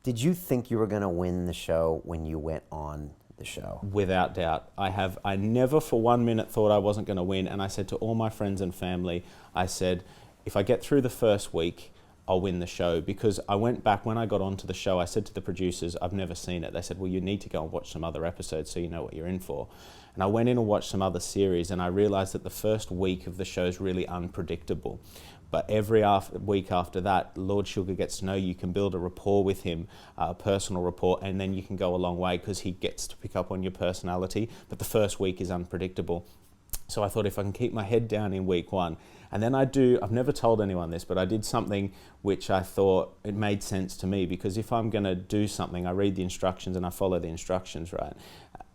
Did you think you were going to win the show when you went on the show? Without doubt. I never for 1 minute thought I wasn't going to win. And I said to all my friends and family, I said, if I get through the first week, I'll win the show. Because I went back, when I got onto the show, I said to the producers, I've never seen it. They said, well, you need to go and watch some other episodes so you know what you're in for. And I went in and watched some other series, and I realized that the first week of the show is really unpredictable. But every week after that, Lord Sugar gets to know you. You can build a rapport with him, a personal rapport, and then you can go a long way because he gets to pick up on your personality. But the first week is unpredictable. So I thought, if I can keep my head down in week one, and then I've never told anyone this, but I did something which I thought it made sense to me, because if I'm going to do something, I read the instructions and I follow the instructions, right?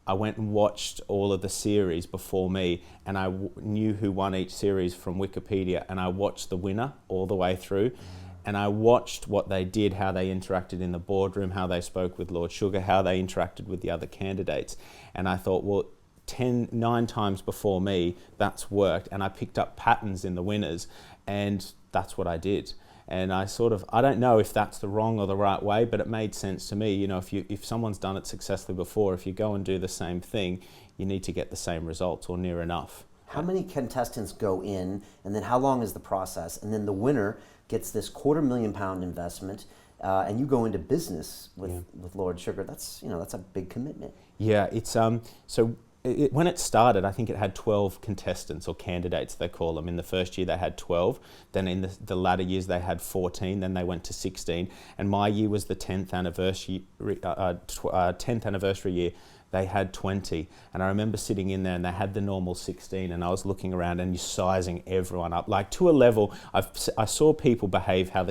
I went and watched all of the series before me, and I knew who won each series from Wikipedia, and I watched the winner all the way through. And I watched what they did, how they interacted in the boardroom, how they spoke with Lord Sugar, how they interacted with the other candidates. And I thought, well, 9 times before me, that's worked. And I picked up patterns in the winners, and that's what I did. And I don't know if that's the wrong or the right way, but it made sense to me. You know, if someone's done it successfully before, if you go and do the same thing, you need to get the same results or near enough. How many contestants go in, and then how long is the process? And then the winner gets this £250,000 investment, and you go into business with Lord Sugar. That's a big commitment. Yeah, it's when it started, I think it had 12 contestants, or candidates they call them. In the first year they had 12, then in the latter years they had 14, then they went to 16, and my year was the 10th anniversary year. They had 20, and I remember sitting in there and they had the normal 16, and I was looking around and you're sizing everyone up, like to a level. I saw people behave how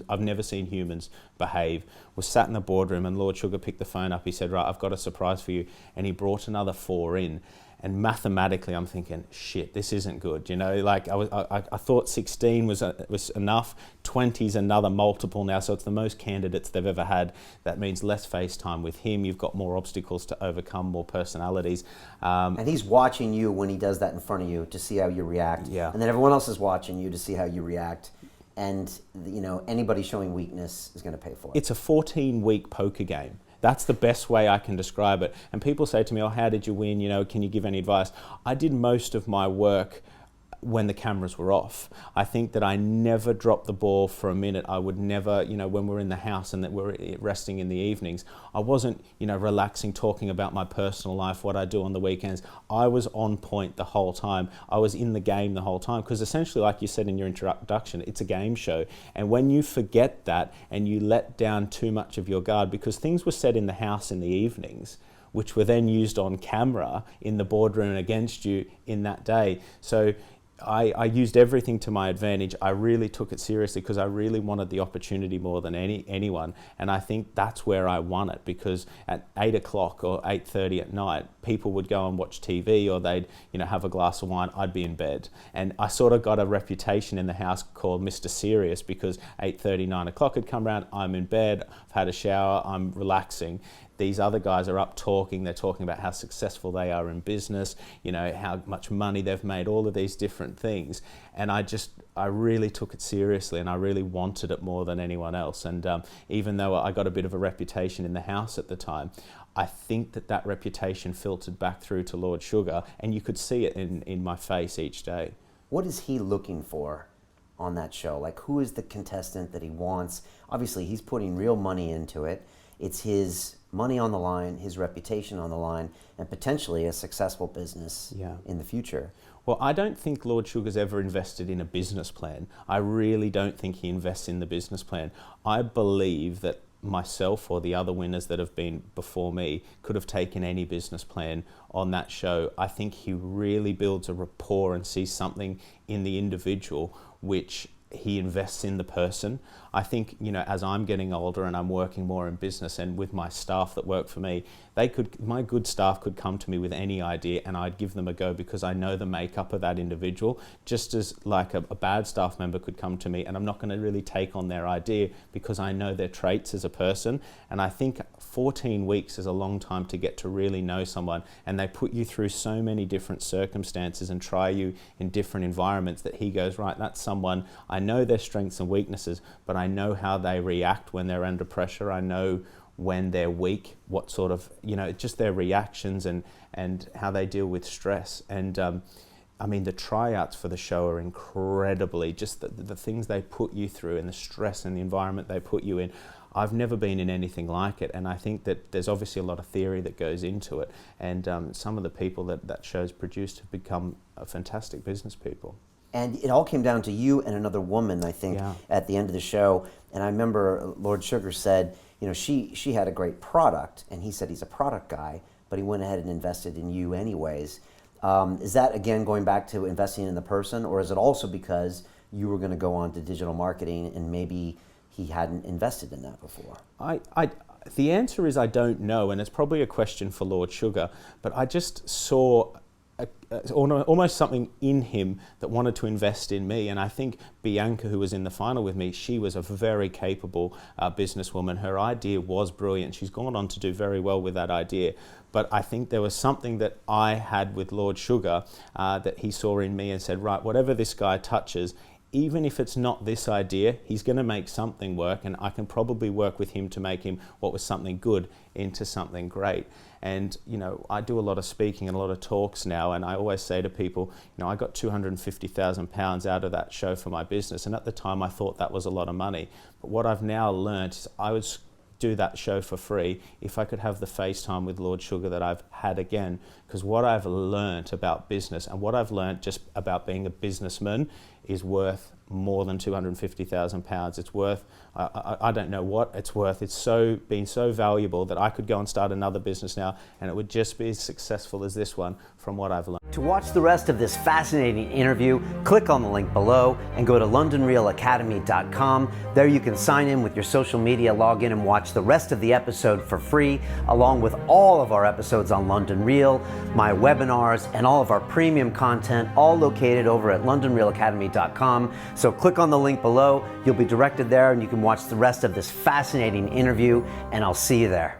I've never seen humans behave. Was sat in the boardroom and Lord Sugar picked the phone up. He said, right, I've got a surprise for you. And he brought another 4 in. And mathematically, I'm thinking, shit, this isn't good. You know, like I thought 16 was enough. 20's another multiple now, so it's the most candidates they've ever had. That means less face time with him. You've got more obstacles to overcome, more personalities. And he's watching you when he does that in front of you to see how you react. Yeah. And then everyone else is watching you to see how you react. And anybody showing weakness is going to pay for it. It's a 14-week poker game. That's the best way I can describe it. And people say to me, oh, how did you win? You know, can you give any advice? I did most of my work when the cameras were off. I think that I never dropped the ball for a minute. I would never, when we're in the house and that we're resting in the evenings, I wasn't, relaxing, talking about my personal life, what I do on the weekends. I was on point the whole time. I was in the game the whole time, because essentially, like you said in your introduction, it's a game show. And when you forget that and you let down too much of your guard, because things were said in the house in the evenings, which were then used on camera in the boardroom against you in that day. So I used everything to my advantage. I really took it seriously because I really wanted the opportunity more than anyone. And I think that's where I won it, because at 8 o'clock or 8:30 at night, people would go and watch TV, or they'd have a glass of wine. I'd be in bed. And I sort of got a reputation in the house called Mr. Serious, because 8:30, 9 o'clock had come around, I'm in bed, I've had a shower, I'm relaxing. These other guys are up talking. They're talking about how successful they are in business, how much money they've made, all of these different things. And I really took it seriously, and I really wanted it more than anyone else. And even though I got a bit of a reputation in the house at the time, I think that reputation filtered back through to Lord Sugar, and you could see it in my face each day. What is he looking for on that show? Like, who is the contestant that he wants? Obviously, he's putting real money into it. It's his money on the line, his reputation on the line, and potentially a successful business in the future. Well, I don't think Lord Sugar's ever invested in a business plan. I really don't think he invests in the business plan. I believe that myself or the other winners that have been before me could have taken any business plan on that show. I think he really builds a rapport and sees something in the individual which he invests in the person. I think, as I'm getting older and I'm working more in business, and with my staff that work for me, my good staff could come to me with any idea and I'd give them a go, because I know the makeup of that individual, just as like a bad staff member could come to me and I'm not going to really take on their idea because I know their traits as a person. And I think 14 weeks is a long time to get to really know someone, and they put you through so many different circumstances and try you in different environments that he goes, right, that's someone, I know their strengths and weaknesses, but I I know how they react when they're under pressure. I know when they're weak, what sort of, just their reactions and how they deal with stress. And I mean, the tryouts for the show are incredibly, just the things they put you through and the stress and the environment they put you in. I've never been in anything like it, and I think that there's obviously a lot of theory that goes into it, and some of the people that show's produced have become fantastic business people. And it all came down to you and another woman, I think, at the end of the show. And I remember Lord Sugar said, she had a great product, and he said he's a product guy, but he went ahead and invested in you anyways. Is that, again, going back to investing in the person, or is it also because you were going to go on to digital marketing and maybe he hadn't invested in that before? The answer is I don't know, and it's probably a question for Lord Sugar, but I just saw almost something in him that wanted to invest in me. And I think Bianca, who was in the final with me, she was a very capable businesswoman. Her idea was brilliant. She's gone on to do very well with that idea. But I think there was something that I had with Lord Sugar that he saw in me and said, right, whatever this guy touches, even if it's not this idea, he's going to make something work, and I can probably work with him to make him what was something good into something great. And I do a lot of speaking and a lot of talks now, and I always say to people, I got £250,000 out of that show for my business, and at the time I thought that was a lot of money. But what I've now learned is I would do that show for free if I could have the FaceTime with Lord Sugar that I've had again, because what I've learned about business and what I've learned just about being a businessman is worth more than £250,000. It's worth, I don't know what it's worth. It's been so valuable that I could go and start another business now and it would just be as successful as this one from what I've learned. To watch the rest of this fascinating interview, click on the link below and go to LondonRealAcademy.com. There you can sign in with your social media, log in and watch the rest of the episode for free, along with all of our episodes on London Real, my webinars, and all of our premium content, all located over at LondonRealAcademy.com. So click on the link below, you'll be directed there and you can watch the rest of this fascinating interview, and I'll see you there.